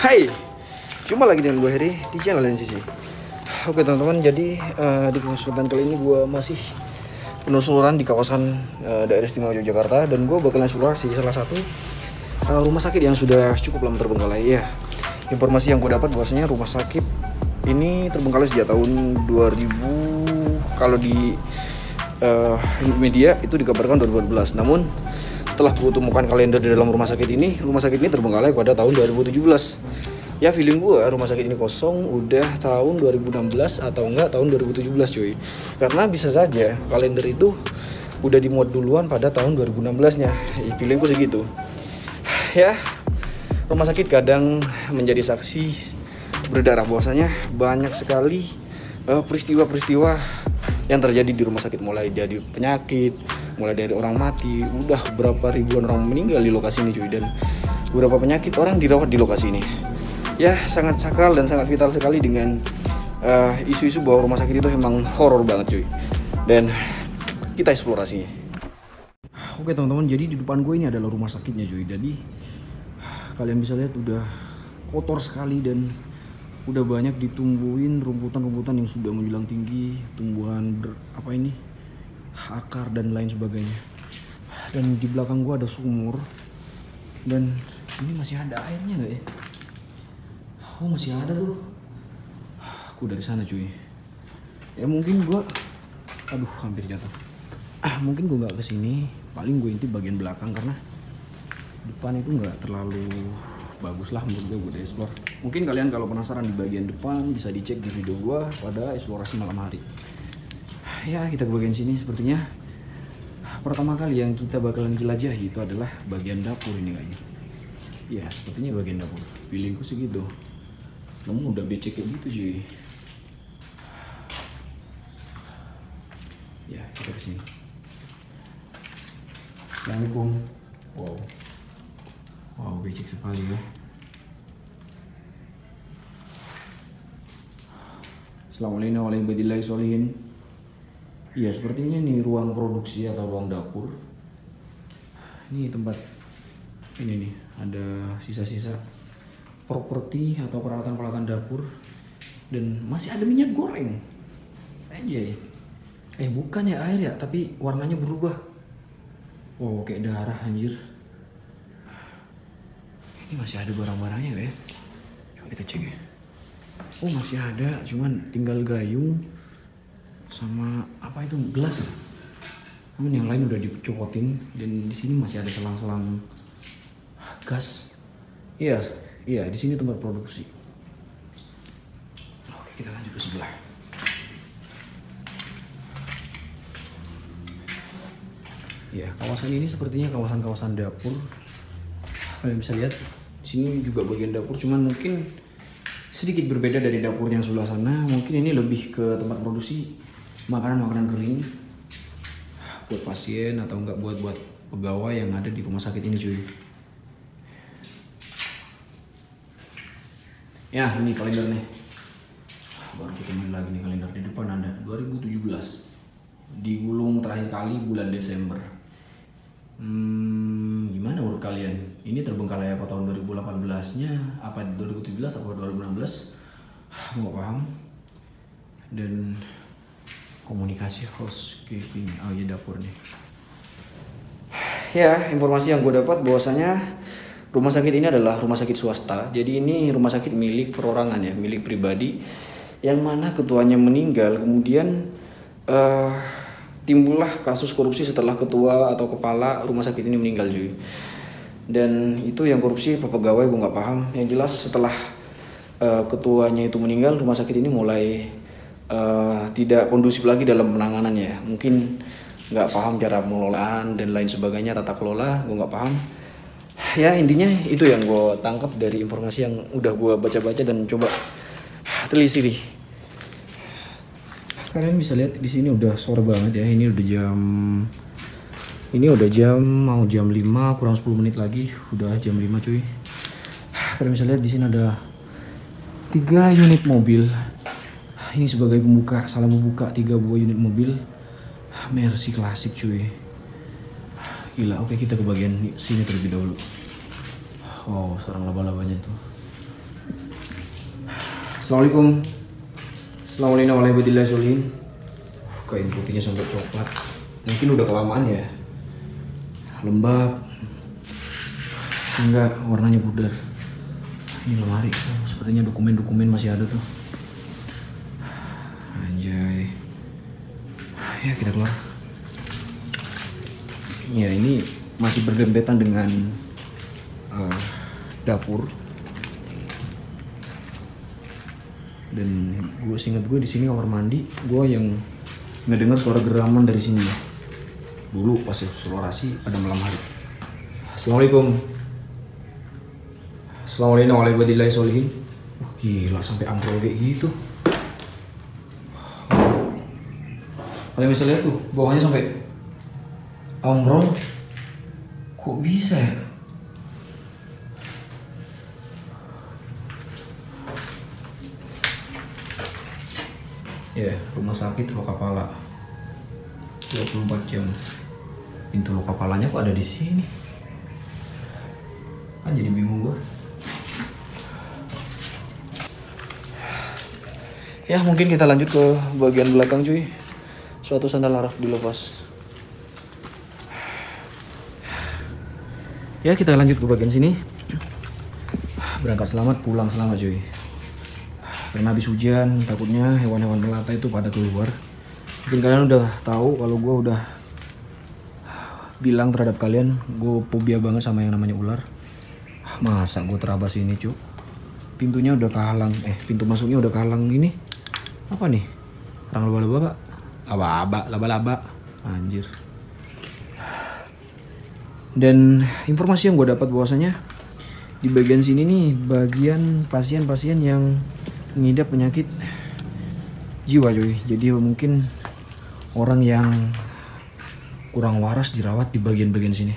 Hai, jumpa lagi dengan gue Heri di channel NCC. Oke teman-teman, jadi di kesempatan kali ini gue masih penelusuran di kawasan daerah istimewa Yogyakarta. Dan gue bakal eksplorasi salah satu rumah sakit yang sudah cukup lama terbengkalai ya. Informasi yang gue dapat bahwasanya rumah sakit ini terbengkalai sejak tahun 2000. Kalau di media itu dikabarkan 2012. Namun setelah gue temukan kalender di dalam rumah sakit ini terbengkalai pada tahun 2017. Ya feeling gue rumah sakit ini kosong udah tahun 2016 atau enggak tahun 2017 cuy. Karena bisa saja kalender itu udah dimuat duluan pada tahun 2016 nya. Feeling gue segitu. Ya, rumah sakit kadang menjadi saksi berdarah bahwasanya banyak sekali peristiwa-peristiwa yang terjadi di rumah sakit, mulai dari penyakit, mulai dari orang mati, udah berapa ribuan orang meninggal di lokasi ini cuy, dan beberapa penyakit orang dirawat di lokasi ini. Ya sangat sakral dan sangat vital sekali dengan isu-isu bahwa rumah sakit itu emang horor banget cuy, dan kita eksplorasinya. Oke teman-teman, jadi di depan gue ini adalah rumah sakitnya cuy. Jadi kalian bisa lihat udah kotor sekali dan udah banyak ditumbuhin rumputan-rumputan yang sudah menjulang tinggi, tumbuhan akar dan lain sebagainya. Dan di belakang gua ada sumur, dan ini masih ada airnya nggak ya? Oh masih ada tuh. Aku dari sana cuy. Ya mungkin gua, hampir jatuh. Mungkin gua nggak kesini, paling gue intip bagian belakang karena depan itu nggak terlalu bagus lah menurut gue udah explore. Mungkin kalian kalau penasaran di bagian depan bisa dicek di video gue pada eksplorasi malam hari. Ya kita ke bagian sini, sepertinya pertama kali yang kita bakalan jelajahi itu adalah bagian dapur ini kayaknya. Ya sepertinya bagian dapur, feelingku sih gitu. Namun udah becek kayak gitu cuy. Ya kita kesini. Assalamualaikum. Wow, becek sekali ya. Assalamualaikum warahmatullahi wabarakatuh. Iya, sepertinya nih ruang produksi atau ruang dapur. Ini tempat ini nih, ada sisa-sisa properti atau peralatan-peralatan dapur, dan masih ada minyak goreng. Anjay. Bukan ya air ya, tapi warnanya berubah. Wow, kayak darah anjir. Ini masih ada barang-barangnya gak ya? Coba kita cek ya. Oh masih ada, cuman tinggal gayung sama gelas. Namun yang lain udah dicopotin, dan di sini masih ada selang-selang gas. Iya, di sini tempat produksi. Oke, kita lanjut ke sebelah. Ya, kawasan ini sepertinya kawasan dapur. Kalian bisa lihat di sini juga bagian dapur, cuman mungkin sedikit berbeda dari dapur yang sebelah sana. Mungkin ini lebih ke tempat produksi makanan kering buat pasien atau enggak buat pegawai yang ada di rumah sakit ini cuy. Ya ini kalender nih, baru kita main lagi nih kalender. Di depan ada 2017, digulung terakhir kali bulan Desember. Gimana menurut kalian? Ini terbengkalai apa tahun 2018-nya? Apa 2017 atau 2016? Nggak paham. Dan komunikasi housekeeping. Oh iya, dapur nih. Ya, informasi yang gue dapat bahwasanya rumah sakit ini adalah rumah sakit swasta. Jadi ini rumah sakit milik perorangan ya, milik pribadi, yang mana ketuanya meninggal. Kemudian timbullah kasus korupsi setelah ketua atau kepala rumah sakit ini meninggal cuy. Dan itu yang korupsi apa pegawai gue nggak paham. Yang jelas setelah ketuanya itu meninggal, rumah sakit ini mulai tidak kondusif lagi dalam penanganannya. Mungkin nggak paham cara pengelolaan dan lain sebagainya, tata kelola gue nggak paham. Ya intinya itu yang gue tangkap dari informasi yang udah gue baca-baca dan coba telisik. Kalian bisa lihat di sini udah sore banget ya. Ini udah jam mau jam 5 kurang 10 menit lagi. Udah jam 5 cuy. Kalian bisa lihat di sini ada 3 unit mobil. Ini sebagai pembuka, salam membuka 3 buah unit mobil Mercy klasik cuy. Gila, oke kita ke bagian sini terlebih dahulu. Oh, sarang laba-labanya tuh. Assalamualaikum. Assalamualaikum warahmatullahi wabarakatuh. Kain putihnya sampai coklat. Mungkin udah kelamaan ya. Lembab. Enggak, warnanya pudar. Ini lemari. Sepertinya dokumen-dokumen masih ada tuh. Anjay. Ya kita keluar. Ya ini masih berdempetan dengan dapur. Dan gue inget gue di sini kamar mandi, gue yang ngedenger suara geraman dari sini. Dulu pas eksplorasi pada malam hari. Assalamualaikum. Assalamualaikum warahmatullahi wabarakatuh. Gila sampai ambrol kayak gitu. Kalian bisa lihat tuh bawahnya sampai ambrol. Kok bisa ya? Ya, rumah sakit Lokapala 24 jam. Pintu Lokapalanya kok ada di sini? Kan jadi bingung gua. Ya, mungkin kita lanjut ke bagian belakang cuy. Suatu sandal harap dilepas. Ya, kita lanjut ke bagian sini. Berangkat selamat, pulang selamat cuy. Karena habis hujan, takutnya hewan-hewan melata itu pada keluar. Mungkin kalian udah tahu kalau gue udah bilang terhadap kalian, gue fobia banget sama yang namanya ular. Masa gue terabas ini cuy? Pintunya udah kehalang, pintu masuknya udah kehalang ini. Apa nih? Orang laba-laba pak? Laba-laba. Anjir. Dan informasi yang gue dapat bahwasanya di bagian sini nih, bagian pasien-pasien yang mengidap penyakit jiwa cuy. Jadi mungkin orang yang kurang waras dirawat di bagian-bagian sini.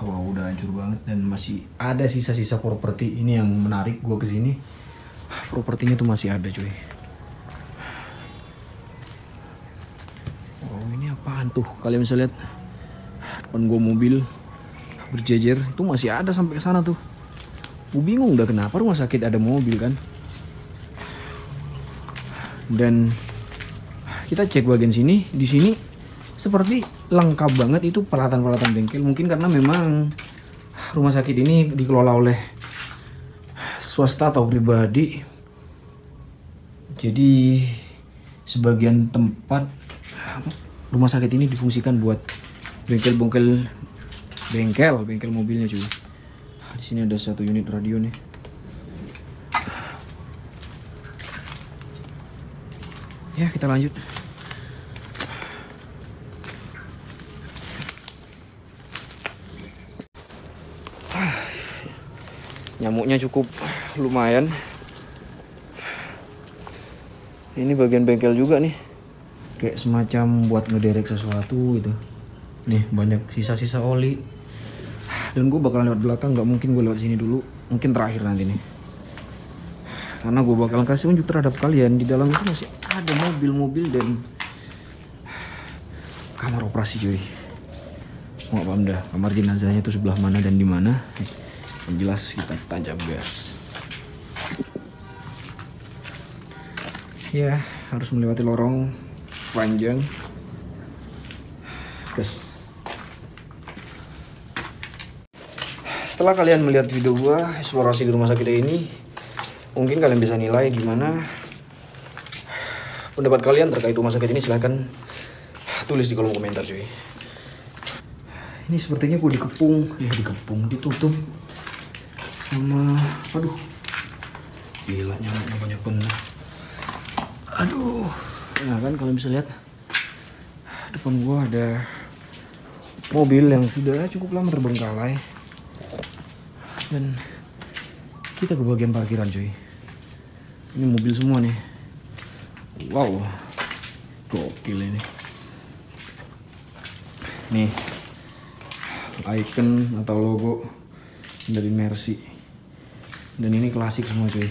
Wah, udah hancur banget dan masih ada sisa-sisa properti. Ini yang menarik gua kesini. Propertinya tuh masih ada cuy. Oh, ini apaan tuh? Kalian bisa lihat depan gua mobil berjejer itu masih ada sampai ke sana tuh. Gua bingung udah kenapa rumah sakit ada mobil kan. Dan kita cek bagian sini, di sini seperti lengkap banget itu peralatan-peralatan bengkel. Mungkin karena memang rumah sakit ini dikelola oleh swasta atau pribadi. Jadi sebagian tempat rumah sakit ini difungsikan buat bengkel mobilnya cuy. Di sini ada satu unit radio nih. Ya, kita lanjut. Nyamuknya cukup lumayan. Ini bagian bengkel juga nih. Kayak semacam buat ngederek sesuatu gitu. Nih, banyak sisa-sisa oli. Dan gue bakalan lewat belakang, nggak mungkin gue lewat sini dulu. Mungkin terakhir nanti nih. Karena gue bakalan kasih unjuk terhadap kalian. Di dalam itu masih ada mobil-mobil dan kamar operasi cuy. Nggak paham dah kamar jenazahnya itu sebelah mana dan di mana. Yang jelas kita tancap gas. Ya, harus melewati lorong panjang. Gas. Setelah kalian melihat video gua eksplorasi di rumah sakit ini, mungkin kalian bisa nilai gimana pendapat kalian terkait rumah sakit ini. Silahkan tulis di kolom komentar cuy. Ini sepertinya gue ditutup sama, aduh, gila nyamuknya banyak banget. Aduh, nah kan kalian bisa lihat depan gue ada mobil yang sudah cukup lama terbengkalai. Dan kita ke bagian parkiran cuy. Ini mobil semua nih. Wow, gokil ini. Nih, icon atau logo dari Mercy. Dan ini klasik semua cuy.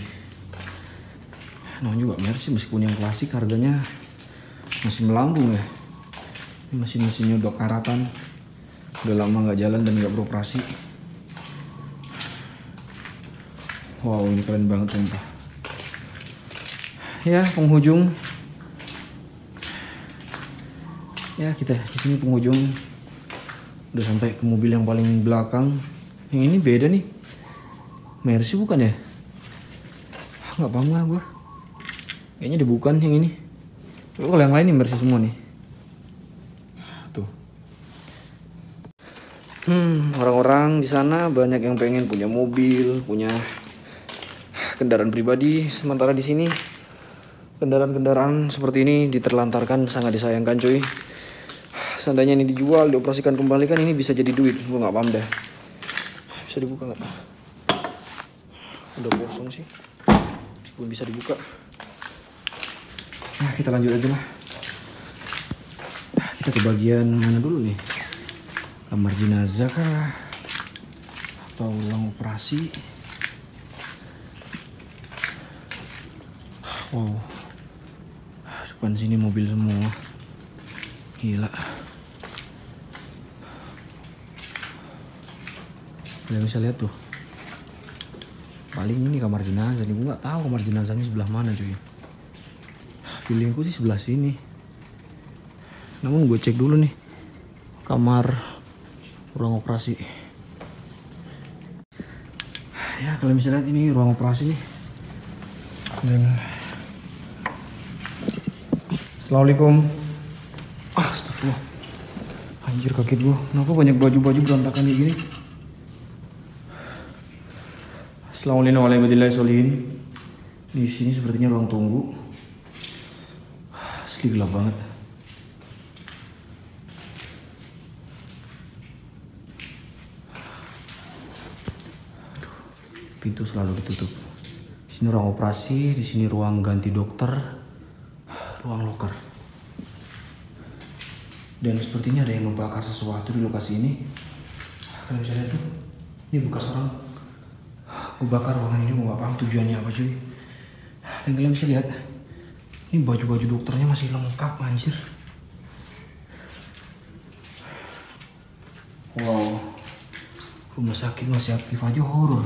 Nah juga Mercy, meskipun yang klasik harganya masih melambung ya. Ini mesin-mesinnya udah karatan, udah lama nggak jalan dan nggak beroperasi. Wow, ini keren banget sumpah. Ya, penghujung. Ya, kita di sini penghujung. Udah sampai ke mobil yang paling belakang. Yang ini beda nih. Mercy bukan ya? Nggak paham lah gue. Kayaknya dia bukan yang ini. Kalau yang lain nih Mercy semua nih. Tuh. Orang-orang di sana banyak yang pengen punya mobil, punya kendaraan pribadi. Sementara di sini kendaraan-kendaraan seperti ini diterlantarkan, sangat disayangkan cuy. Seandainya ini dijual, dioperasikan kembali kan ini bisa jadi duit. Gue nggak paham dah. Bisa dibuka nggak? Udah kosong sih. Belum bisa dibuka. Nah, kita lanjut aja lah. Kita ke bagian mana dulu nih? Kamar jenazah kah? Atau ruang operasi? Wow. Depan sini mobil semua. Gila. Kalian bisa lihat tuh. Paling ini kamar jenazah nih. Gue nggak tahu kamar jenazahnya sebelah mana cuy. Feelingku sih sebelah sini. Namun gue cek dulu nih. Kamar ruang operasi. Ya kalian bisa lihat ini ruang operasi nih. Dan Assalamualaikum. Astagfirullah. Anjir kaget gue. Kenapa banyak baju-baju berantakan kayak gini? Assalamualaikum warahmatullahi wabarakatuh. Di sini sepertinya ruang tunggu. Asli gelap banget. Pintu selalu ditutup. Di sini ruang operasi, di sini ruang ganti dokter, ruang loker. Dan sepertinya ada yang membakar sesuatu di lokasi ini. Kalian bisa lihat tuh, ini bekas orang ngebakar ruangan ini. Gue nggak paham tujuannya apa cuy. Dan kalian bisa lihat, ini baju-baju dokternya masih lengkap anjir. Wow, rumah sakit masih aktif aja, horor.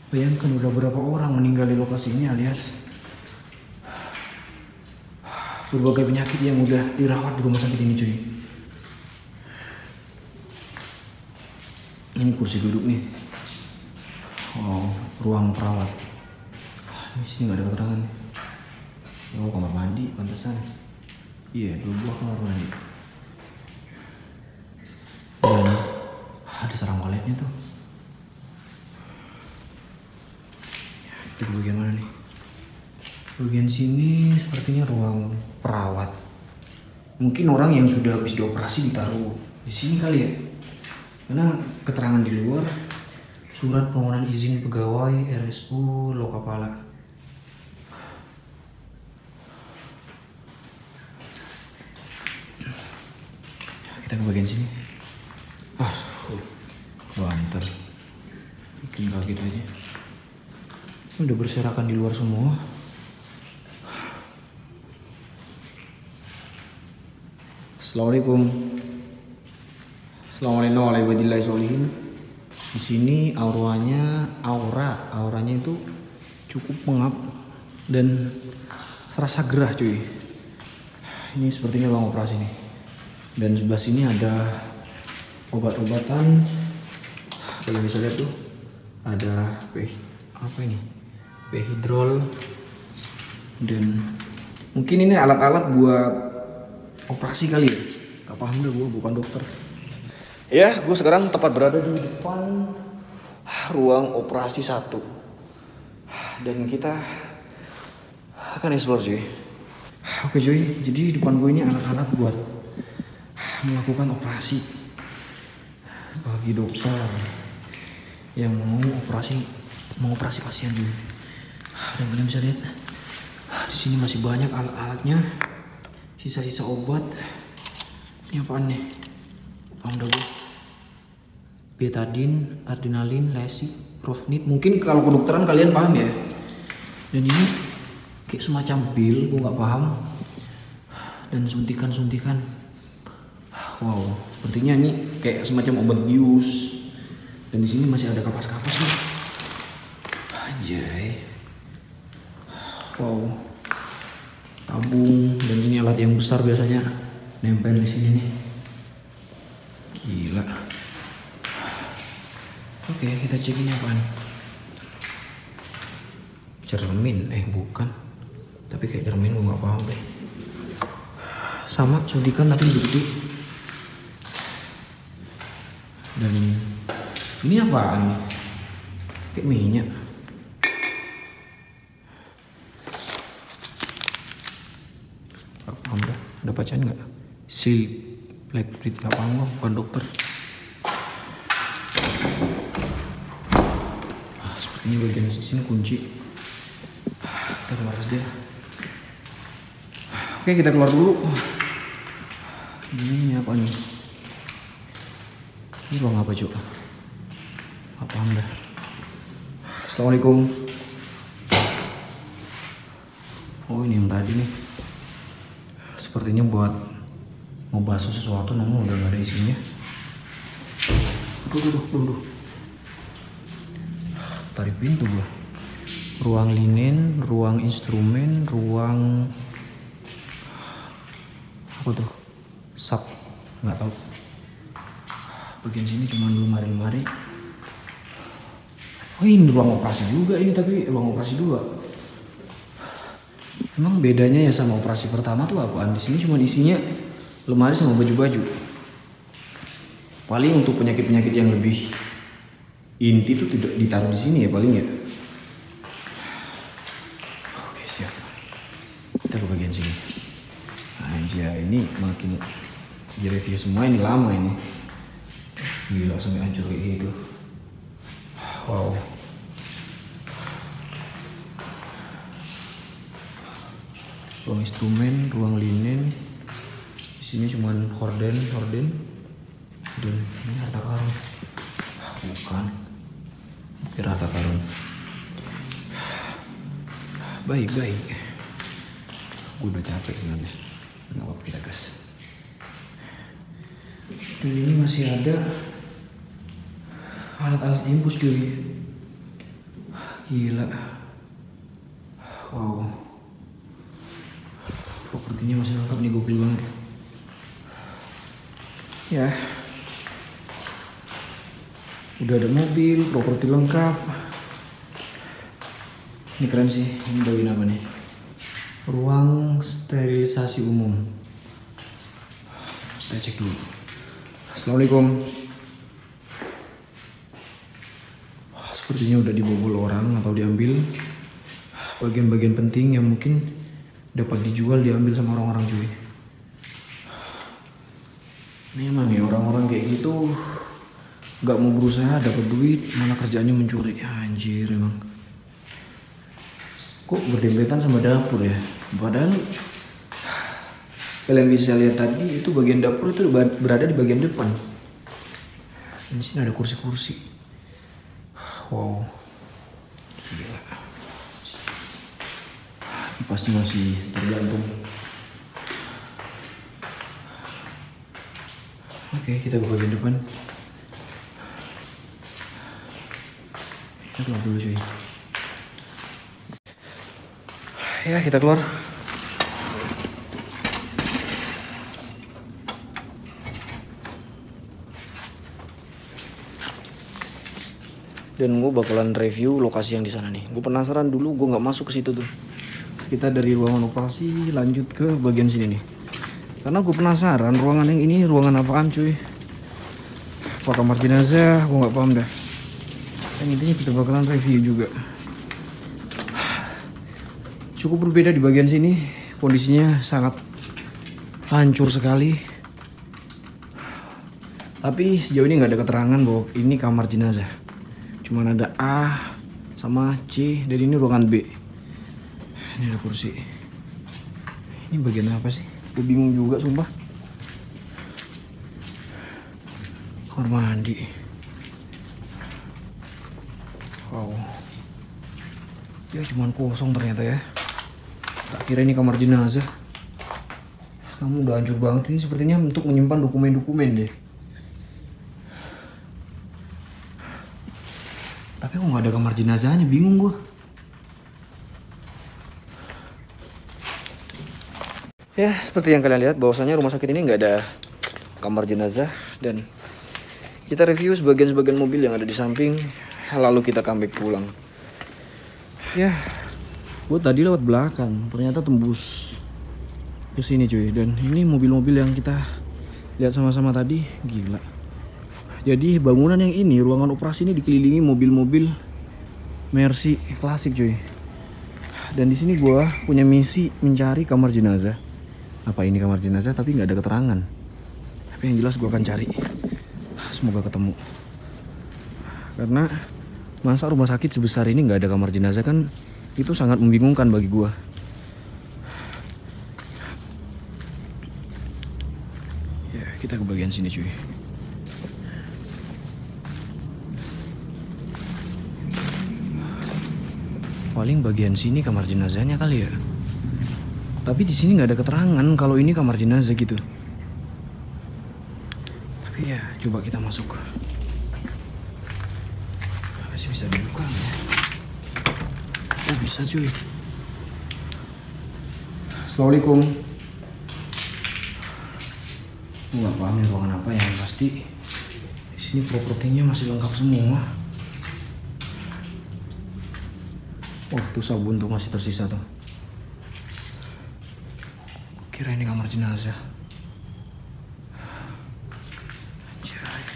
Bayangkan udah berapa orang meninggal di lokasi ini alias berbagai penyakit yang udah dirawat di rumah sakit ini cuy. Ini kursi duduk nih. Wow, ruang perawat. Di sini nggak ada keterangan. Oh, kamar mandi, pantesan. Iya, dua kamar mandi. Dan ada sarang toiletnya tuh. Kita ke bagian mana nih? Bagian sini sepertinya ruang perawat. Mungkin orang yang sudah habis dioperasi ditaruh di sini kali ya. Karena keterangan di luar, surat permohonan izin pegawai RSU Lokapala. Kita ke bagian sini. Banter. Bikin kaget aja. Udah berserakan di luar semua. Assalamualaikum. Assalamualaikum warahmatullahi wabarakatuh. Di sini auranya itu cukup pengap dan serasa gerah cuy. Ini sepertinya ruang operasi nih. Dan sebelah sini ada obat-obatan. Kalian bisa lihat tuh ada apa ini? Hidrol. Dan mungkin ini alat-alat buat operasi kali ya. Gak paham deh, gue bukan dokter. Ya, gue sekarang tepat berada di depan ruang operasi 1. Dan kita akan explore cuy. Oke cuy, jadi di depan gue ini alat-alat buat melakukan operasi bagi dokter yang mau operasi pasien cuy. Dan kalian bisa lihat di sini masih banyak alat-alatnya, sisa-sisa obat. Ini apaan nih? Paham dah gue. Betadine, adrenalin, lasik, profnit. Mungkin kalau kedokteran kalian paham ya. Dan ini kayak semacam pil, gue nggak paham. Dan suntikan. Wow, sepertinya ini kayak semacam obat bius. Dan di sini masih ada kapas-kapas nih. Anjay. Wow. tabung, dan ini alat yang besar biasanya nempel di sini nih. Gila. Oke, kita cek ini apaan. Cermin, bukan. Tapi kayak cermin gue nggak paham deh. Sama suntikan tapi gede. Dan ini apaan nih? Kayak minyak. Gak paham dah. Ada bacaan nggak? Seal black plate, gak paham gue, bukan dokter. Sepertinya bagian sini kunci. Kita keluar aja. Oke, kita keluar dulu. Ini apa nih? Ini ruang apa coba? Gak paham dah. Assalamualaikum. Oh, ini yang tadi nih. Sepertinya buat mau basuh sesuatu, namun udah gak ada isinya. Duduk. Tarik pintu gua. Ruang linen, ruang instrumen, ruang apa tuh? Sub, nggak tahu. Bagian sini cuma lemari-lemari. Oh, ini ruang operasi juga ini, tapi ruang operasi 2. Emang bedanya ya sama operasi pertama tuh apaan? Di sini cuma isinya lemari sama baju-baju. Paling untuk penyakit-penyakit yang lebih inti tuh tidak ditaruh di sini ya paling ya. Oke, siap. Kita ke bagian sini. Anjay, ini makin review semua ini lama ini. Gila, sampai hancur kayak gitu. Wow. Ruang instrumen, ruang linen. Di sini cuman horden. Dan ini harta karun. Bukan. Kira harta karun. Baik. Gue udah capek sebenarnya. Nggak apa-apa, kita gas. Dan ini masih ada alat-alat infus cuy. Gila. Wow. Propertinya masih lengkap nih, gokil banget. Ya. Udah ada mobil, properti lengkap. Ini keren sih. Ini bagian apa nih? Ruang sterilisasi umum. Kita cek dulu. Assalamualaikum. Sepertinya udah dibobol orang atau diambil bagian-bagian penting yang mungkin dapat dijual, diambil sama orang-orang cuy. Memang ya orang-orang kayak gitu nggak mau berusaha dapat duit, malah kerjaannya mencuri. Anjir, emang kok berdempetan sama dapur ya. Padahal kalian bisa lihat tadi itu bagian dapur itu berada di bagian depan. Di sini ada kursi-kursi. Wow, gila. Kipasnya masih tergantung. Oke, kita ke bagian depan. Kita keluar dulu cuy. Ya, kita keluar. Dan gue bakalan review lokasi yang di sana nih. Gue penasaran dulu, gue nggak masuk ke situ tuh. Kita dari ruangan operasi lanjut ke bagian sini nih. Karena gue penasaran ruangan yang ini ruangan apaan cuy. Apa kamar jenazah? Gue nggak paham dah. Yang intinya kita bakalan review juga. Cukup berbeda di bagian sini. Kondisinya sangat hancur sekali. Tapi sejauh ini nggak ada keterangan bahwa ini kamar jenazah. Cuman ada A sama C, dan ini ruangan B. Ini ada kursi. Ini bagian apa sih? Gue bingung juga sumpah. Kamar mandi. Wow. Ya cuman kosong ternyata ya. Tak kira ini kamar jenazah. Namun udah hancur banget. Ini sepertinya untuk menyimpan dokumen-dokumen deh. Tapi kok nggak ada kamar jenazahnya, bingung gue. Ya, seperti yang kalian lihat bahwasanya rumah sakit ini nggak ada kamar jenazah, dan kita review sebagian-sebagian mobil yang ada di samping, lalu kita comeback pulang. Ya, gue tadi lewat belakang, ternyata tembus ke sini cuy, dan ini mobil-mobil yang kita lihat sama-sama tadi, gila. Jadi bangunan yang ini, ruangan operasi ini dikelilingi mobil-mobil Mercy klasik cuy. Dan di sini gue punya misi mencari kamar jenazah. Apa ini kamar jenazah? Tapi nggak ada keterangan. Tapi yang jelas gue akan cari. Semoga ketemu. Karena masa rumah sakit sebesar ini nggak ada kamar jenazah kan, itu sangat membingungkan bagi gue. Ya, kita ke bagian sini cuy. Paling bagian sini kamar jenazahnya kali ya. Tapi di sini nggak ada keterangan kalau ini kamar jenazah gitu. Tapi ya, coba kita masuk. Masih bisa dibuka nggak? Oh bisa cuy. Assalamualaikum. Nggak paham ya ruangan apa, yang pasti di sini propertinya masih lengkap semua. Wah, tuh sabun tuh masih tersisa tuh. Kira ini kamar jenazah. Anjay,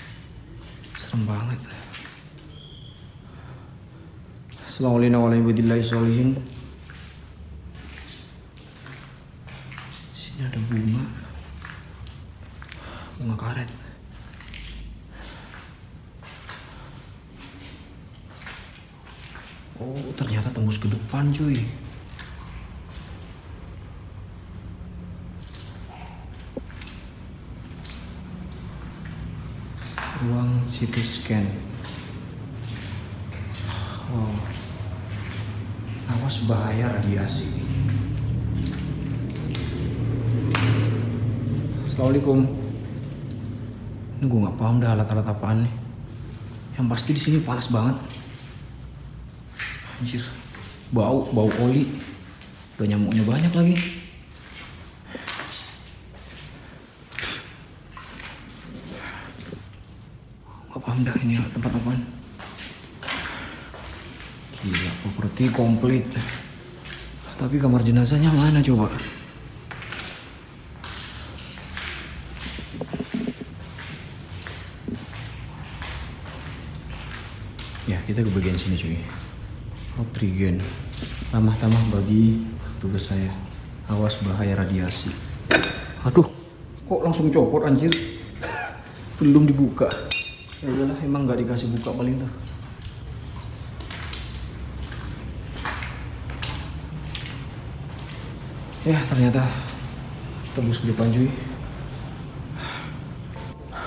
serem banget. Assalamualaikum warahmatullahi wabarakatuh. Sini ada bunga karet. Oh, ternyata tembus ke depan cuy. Ruang CT scan. Wow. Awas bahaya radiasi. Assalamualaikum. Ini gue nggak paham dah alat-alat apaan nih. Yang pasti di sini panas banget. Anjir, bau oli. Udah nyamuknya banyak lagi. Gak paham dah ini tempat apaan. Gila, properti komplit. Tapi kamar jenazahnya mana coba? Ya, kita ke bagian sini cuy. Otrigen, ramah tamah bagi tugas saya. Awas bahaya radiasi. Aduh, kok langsung copot anjir. Belum dibuka. Ya udahlah, emang nggak dikasih buka paling dah. Ya, ternyata tembus ke depan cuy.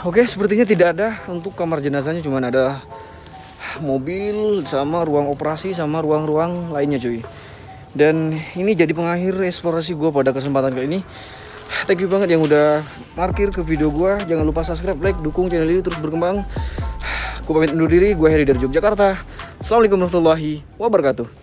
Oke, sepertinya tidak ada untuk kamar jenazahnya, cuma ada mobil sama ruang operasi sama ruang-ruang lainnya cuy. Dan ini jadi pengakhir eksplorasi gue pada kesempatan kali ini. Thank you banget yang udah markir ke video gue. Jangan lupa subscribe, like, dukung channel ini terus berkembang. Gue pamit undur diri, gue Heri dari Yogyakarta. Assalamualaikum warahmatullahi wabarakatuh.